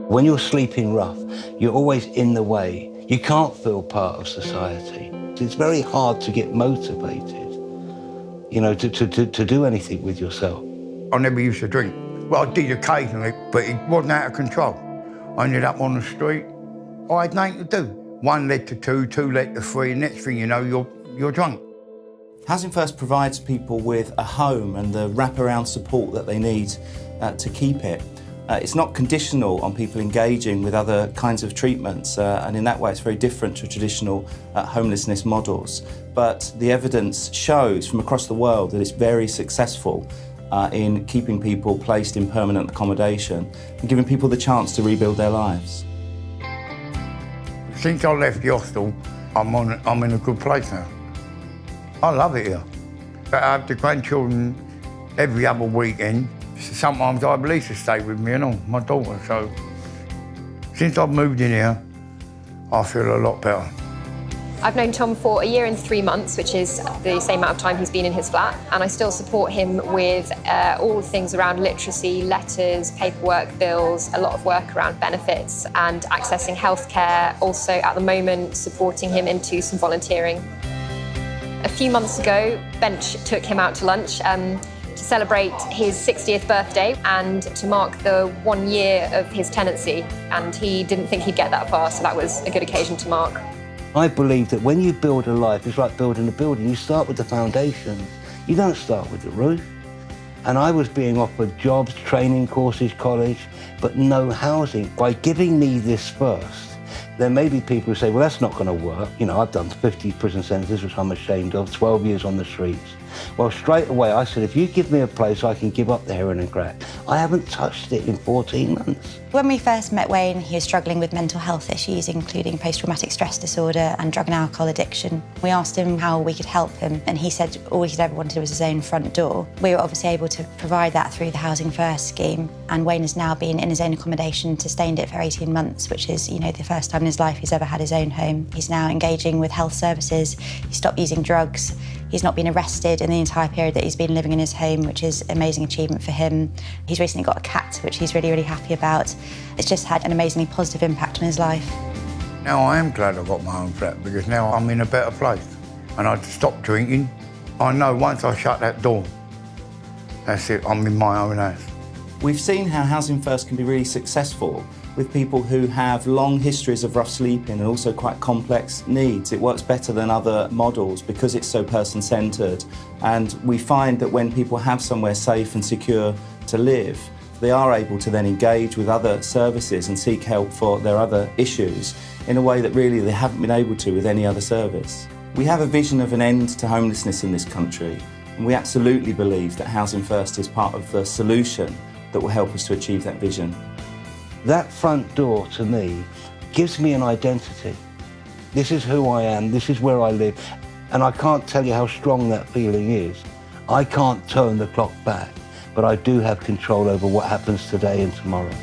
When you're sleeping rough, you're always in the way. You can't feel part of society. It's very hard to get motivated, you know, to do anything with yourself. I never used to drink. Well, I did occasionally, but it wasn't out of control. I ended up on the street. I had nothing to do. One led to two, two led to three, and next thing you know, you're drunk. Housing First provides people with a home and the wraparound support that they need to keep it. It's not conditional on people engaging with other kinds of treatments, and in that way it's very different to traditional homelessness models. But the evidence shows from across the world that it's very successful in keeping people placed in permanent accommodation and giving people the chance to rebuild their lives. Since I left the hostel, I'm in a good place now. I love it here. I have the grandchildren every other weekend. Sometimes I have Lisa stay with me and all, my daughter. So since I've moved in here, I feel a lot better. I've known Tom for 1 year and 3 months, which is the same amount of time he's been in his flat, and I still support him with all things around literacy, letters, paperwork, bills, a lot of work around benefits and accessing healthcare. Also, at the moment, supporting him into some volunteering. A few months ago, Bench took him out to lunch to celebrate his 60th birthday and to mark the 1 year of his tenancy, and he didn't think he'd get that far, so that was a good occasion to mark. I believe that when you build a life, it's like building a building. You start with the foundations. You don't start with the roof. And I was being offered jobs, training courses, college, but no housing. By giving me this first, there may be people who say, well, that's not going to work. You know, I've done 50 prison sentences, which I'm ashamed of, 12 years on the streets. Well, straight away, I said, if you give me a place, I can give up the heroin and crack. I haven't touched it in 14 months. When we first met Wayne, he was struggling with mental health issues, including post-traumatic stress disorder and drug and alcohol addiction. We asked him how we could help him, and he said all he'd ever wanted was his own front door. We were obviously able to provide that through the Housing First scheme, and Wayne has now been in his own accommodation, sustained it for 18 months, which is, you know, the first time in his life he's ever had his own home. He's now engaging with health services, he stopped using drugs, he's not been arrested in the entire period that he's been living in his home, which is an amazing achievement for him. He's recently got a cat, which he's really, really happy about. It's just had an amazingly positive impact on his life. Now I am glad I got my own flat, because now I'm in a better place. And I've stopped drinking. I know once I shut that door, that's it, I'm in my own house. We've seen how Housing First can be really successful with people who have long histories of rough sleeping and also quite complex needs. It works better than other models because it's so person-centred. And we find that when people have somewhere safe and secure to live, they are able to then engage with other services and seek help for their other issues in a way that really they haven't been able to with any other service. We have a vision of an end to homelessness in this country, and we absolutely believe that Housing First is part of the solution that will help us to achieve that vision. That front door, to me, gives me an identity. This is who I am, this is where I live, and I can't tell you how strong that feeling is. I can't turn the clock back, but I do have control over what happens today and tomorrow.